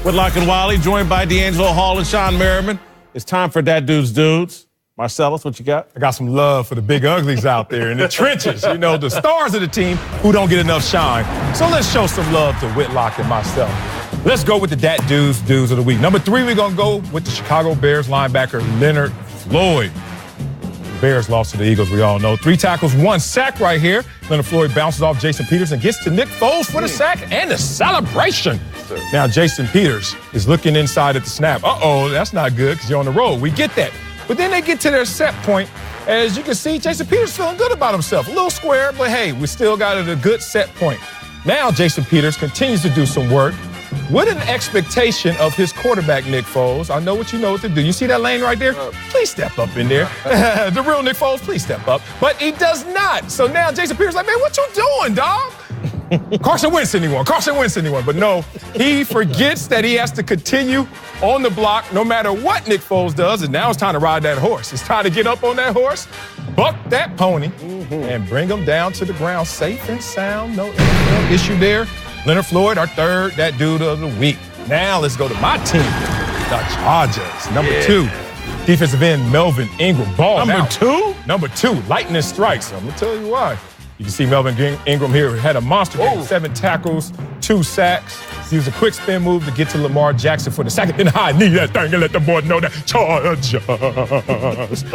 Whitlock and Wiley, joined by D'Angelo Hall and Sean Merriman. It's time for That Dude's Dudes. Marcellus, what you got? I got some love for the big uglies out there in the trenches, you know, the stars of the team who don't get enough shine. So let's show some love to Whitlock and myself. Let's go with the Dat Dudes of the week. Number 3, we're going to go with the Chicago Bears linebacker Leonard Floyd. Bears lost to the Eagles, we all know. 3 tackles, 1 sack right here. Leonard Floyd bounces off Jason Peters and gets to Nick Foles for the sack and the celebration. Now, Jason Peters is looking inside at the snap. Uh-oh, that's not good because you're on the road. We get that. But then they get to their set point. As you can see, Jason Peters feeling good about himself. A little square, but hey, we still got it a good set point. Now, Jason Peters continues to do some work with an expectation of his quarterback, Nick Foles. I know what you know what to do. You see that lane right there? Please step up in there. The real Nick Foles, please step up. But he does not. So now Jason Peters like, man, what you doing, dog? Carson Wentz anyone. But no, he forgets that he has to continue on the block no matter what Nick Foles does, and now it's time to ride that horse. It's time to get up on that horse, buck that pony, and bring him down to the ground safe and sound. No issue there. Leonard Floyd, our third That Dude of the week. Now let's go to my team, the Chargers. Number 2, defensive end Melvin Ingram. Ball Number 2? Number 2, lightning strikes. I'm going to tell you why. You can see Melvin Ingram here had a monster game, 7 tackles, 2 sacks. He used a quick spin move to get to Lamar Jackson for the sack. And I need that thing and let the boy know that Chargers.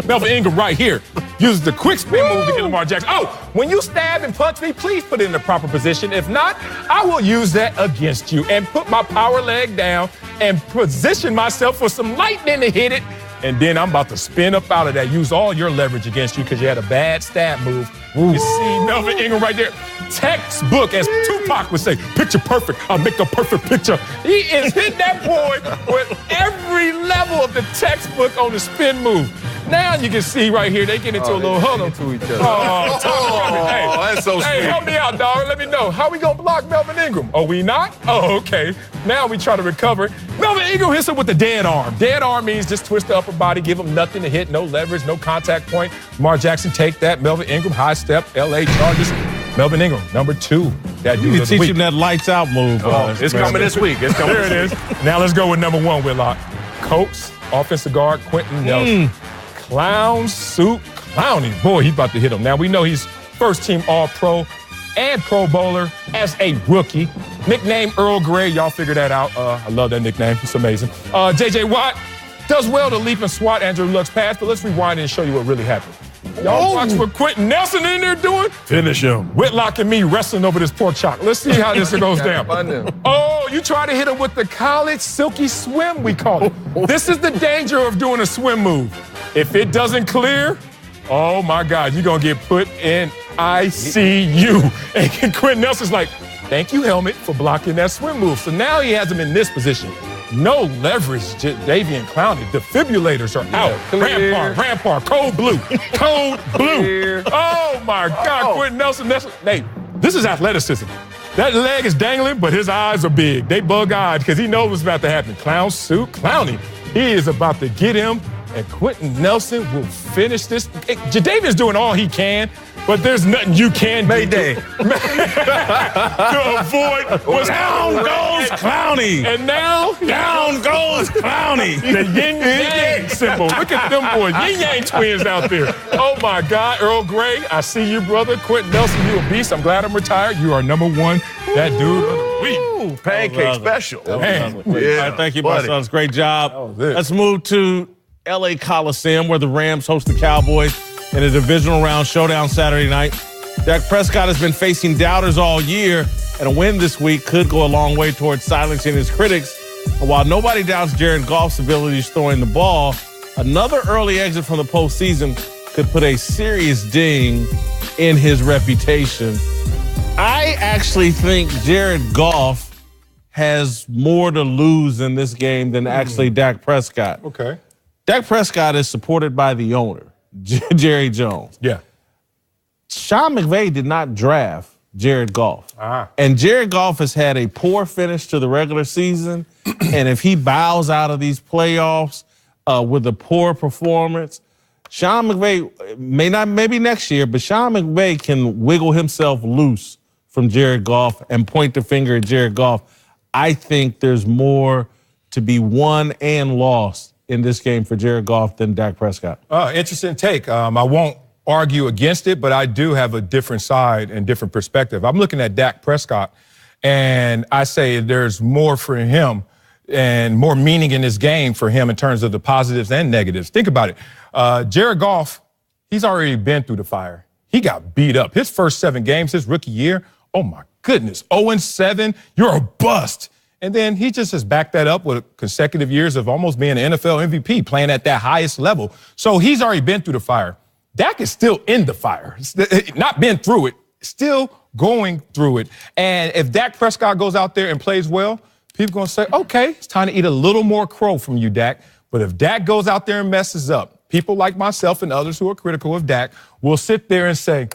Melvin Ingram right here uses the quick spin move to get Lamar Jackson. Oh, when you stab and punch me, please put it in the proper position. If not, I will use that against you and put my power leg down and position myself for some lightning to hit it. And then I'm about to spin up out of that. Use all your leverage against you because you had a bad stab move. You see Melvin Ingram right there. Textbook, as Tupac would say, picture perfect. I'll make a perfect picture. He is hitting that boy with every level of the textbook on the spin move. Now you can see right here, they get into a little huddle. To each other. That's so sweet. Hey, help me out, dog. Let me know. How we going to block Melvin Ingram? Are we not? Oh, okay. Now we try to recover. Melvin Ingram hits him with the dead arm. Dead arm means just twist the upper body, give him nothing to hit, no leverage, no contact point. Lamar Jackson take that. Melvin Ingram, high step, L.A. Chargers. Melvin Ingram, number 2. That dude You can teach him that lights out move. It's coming this week. There it is. Now let's go with number 1, Whitlock. Colts, offensive guard, Quentin Nelson. Clown suit Clowney. Boy, he's about to hit him. Now, we know he's first-team All-Pro and Pro Bowler as a rookie. Nickname Earl Grey. Y'all figure that out. I love that nickname. It's amazing. J.J. Watt does well to leap and swat Andrew Luck's pass, but let's rewind and show you what really happened. Y'all watch what Quentin Nelson in there doing? Finish him. Whitlock and me wrestling over this pork chop. Let's see how this goes down. Oh, you try to hit him with the college silky swim, we call it. This is the danger of doing a swim move. If it doesn't clear, oh my God, you're going to get put in ICU. And Quentin Nelson's like, thank you, helmet, for blocking that swim move. So now he has him in this position. No leverage, Davian Clowney. Defibrillators are out. Rampart, code blue. Oh my God, Quentin Nelson. Hey, this is athleticism. That leg is dangling, but his eyes are big. They bug-eyed because he knows what's about to happen. Clown suit, Clowney. He is about to get him, and Quentin Nelson will finish this. Jadavian's doing all he can, but there's nothing you can Mayday. do to avoid what's Down goes Clowney. And now, Down goes Clowney. the yin-yang symbol. Look at them boys, yin-yang twins out there. Oh, my God, Earl Grey, I see you, brother. Quentin Nelson, you a beast. I'm glad I'm retired. You are number 1, that dude of the week. Pancake special. Man. Yeah. Thank you, my sons. Great job. Let's move to L.A. Coliseum, where the Rams host the Cowboys in a divisional round showdown Saturday night. Dak Prescott has been facing doubters all year, and a win this week could go a long way towards silencing his critics. And while nobody doubts Jared Goff's abilities throwing the ball, another early exit from the postseason could put a serious ding in his reputation. I actually think Jared Goff has more to lose in this game than actually Dak Prescott. Okay. Dak Prescott is supported by the owner, Jerry Jones. Yeah. Sean McVay did not draft Jared Goff. And Jared Goff has had a poor finish to the regular season. And if he bows out of these playoffs with a poor performance, Sean McVay maybe next year, but Sean McVay can wiggle himself loose from Jared Goff and point the finger at Jared Goff. I think there's more to be won and lost in this game for Jared Goff than Dak Prescott. Interesting take. I won't argue against it, but I do have a different side and different perspective. I'm looking at Dak Prescott, and I say there's more for him and more meaning in this game for him in terms of the positives and negatives. Think about it. Jared Goff, he's already been through the fire. He got beat up. His first 7 games, his rookie year, oh my goodness, 0-7, you're a bust. And then he just has backed that up with consecutive years of almost being an NFL MVP, playing at that highest level. So he's already been through the fire. Dak is still in the fire, not been through it, still going through it. And if Dak Prescott goes out there and plays well, people are going to say, okay, it's time to eat a little more crow from you, Dak. But if Dak goes out there and messes up, people like myself and others who are critical of Dak will sit there and say,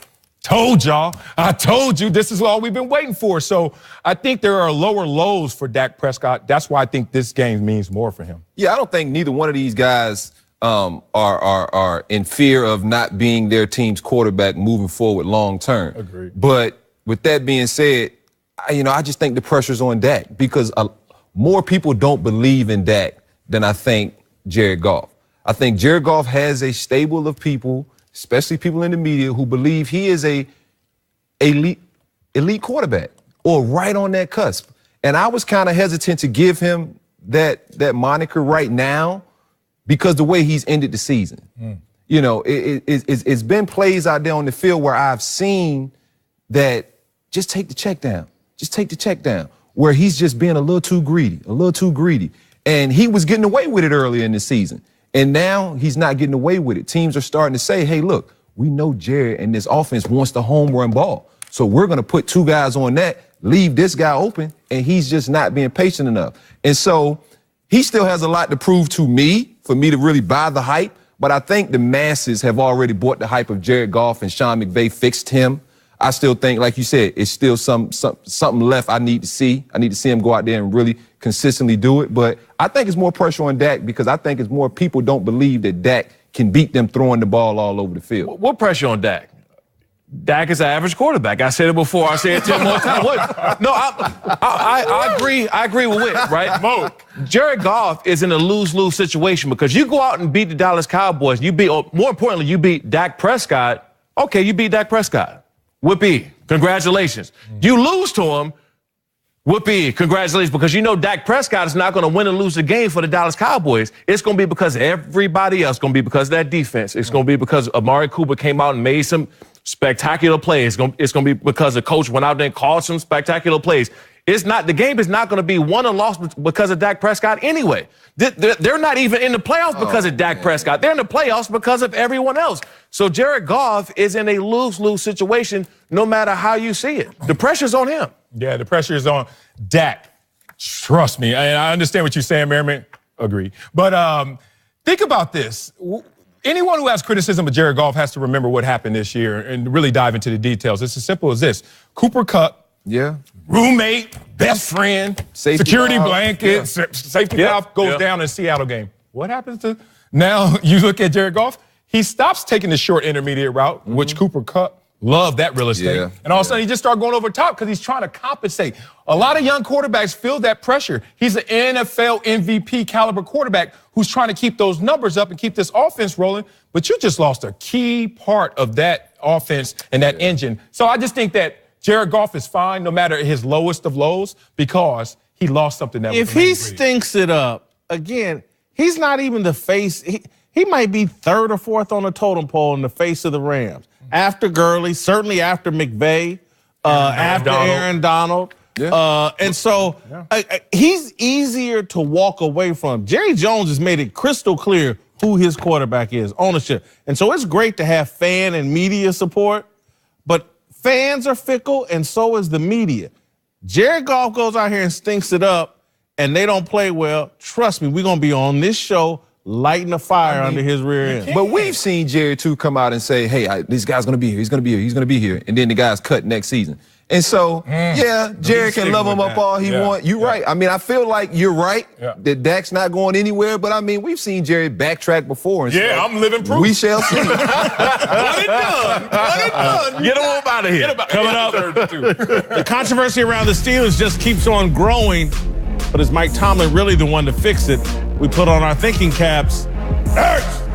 told y'all, I told you, this is all we've been waiting for. So I think there are lower lows for Dak Prescott. That's why I think this game means more for him. Yeah, I don't think neither one of these guys are in fear of not being their team's quarterback moving forward long term. Agreed. But with that being said, I just think the pressure's on Dak because more people don't believe in Dak than I think Jared Goff. I think Jared Goff has a stable of people, especially people in the media, who believe he is a elite quarterback or right on that cusp. And I was kind of hesitant to give him that moniker right now because the way he's ended the season. It's been plays out there on the field where I've seen that just take the check down. Just take the check down, where he's just being a little too greedy. And he was getting away with it earlier in the season. And now he's not getting away with it. Teams are starting to say, hey, look, we know Jared and this offense wants the home run ball. So we're going to put 2 guys on that, leave this guy open, and he's just not being patient enough. And so he still has a lot to prove to me for me to really buy the hype. But I think the masses have already bought the hype of Jared Goff, and Sean McVay fixed him. I still think, like you said, it's still something left I need to see. I need to see him go out there and really consistently do it. But I think it's more pressure on Dak because I think it's more people don't believe that Dak can beat them throwing the ball all over the field. What pressure on Dak? Dak is an average quarterback. I said it before. I say it 10 more times. No, I agree. I agree with Whit, right? Jared Goff is in a lose-lose situation because you go out and beat the Dallas Cowboys. More importantly, you beat Dak Prescott. Okay, you beat Dak Prescott. Whoopee, congratulations. You lose to him, whoopee, congratulations, because you know Dak Prescott is not going to win and lose the game for the Dallas Cowboys. It's going to be because of everybody else. It's going to be because of that defense. It's going to be because Amari Cooper came out and made some spectacular plays. It's going to be because the coach went out there and called some spectacular plays. The game is not going to be won or lost because of Dak Prescott anyway. They're not even in the playoffs because of Dak Prescott. They're in the playoffs because of everyone else. So Jared Goff is in a lose-lose situation no matter how you see it. The pressure's on him. Yeah, the pressure is on Dak. Trust me. And I understand what you're saying, Merriman. Agree. But think about this. Anyone who has criticism of Jared Goff has to remember what happened this year and really dive into the details. It's as simple as this. Cooper Kupp. Yeah. Roommate, best friend, security blanket, safety valve goes down in the Seattle game. What happens to now? You look at Jared Goff, he stops taking the short intermediate route, which Cooper Kupp loved that real estate. Yeah. And all of a sudden he just started going over top because he's trying to compensate. A lot of young quarterbacks feel that pressure. He's an NFL MVP caliber quarterback who's trying to keep those numbers up and keep this offense rolling. But you just lost a key part of that offense and that engine. So I just think that Jared Goff is fine no matter his lowest of lows because he lost something that if he stinks it up, again, he's not even the face. He might be 3rd or 4th on the totem pole in the face of the Rams. After Gurley, certainly after McVay, after Aaron Donald. Yeah. And so he's easier to walk away from. Jerry Jones has made it crystal clear who his quarterback is, ownership. And so it's great to have fan and media support, but fans are fickle, and so is the media. Jared Goff goes out here and stinks it up, and they don't play well. Trust me, we're going to be on this show lighting a fire under his rear end. But we've seen Jared, too, come out and say, hey, this guy's going to be here. He's going to be here. He's going to be here. And then the guy's cut next season. And so, Jared can love him up all he want. You're right. I mean, I feel like you're right that Dak's not going anywhere. But, I mean, we've seen Jared backtrack before. And so I'm living proof. We shall see. One and done. Get him up out of here. Coming up, the controversy around the Steelers just keeps on growing. But is Mike Tomlin really the one to fix it? We put on our thinking caps. Next!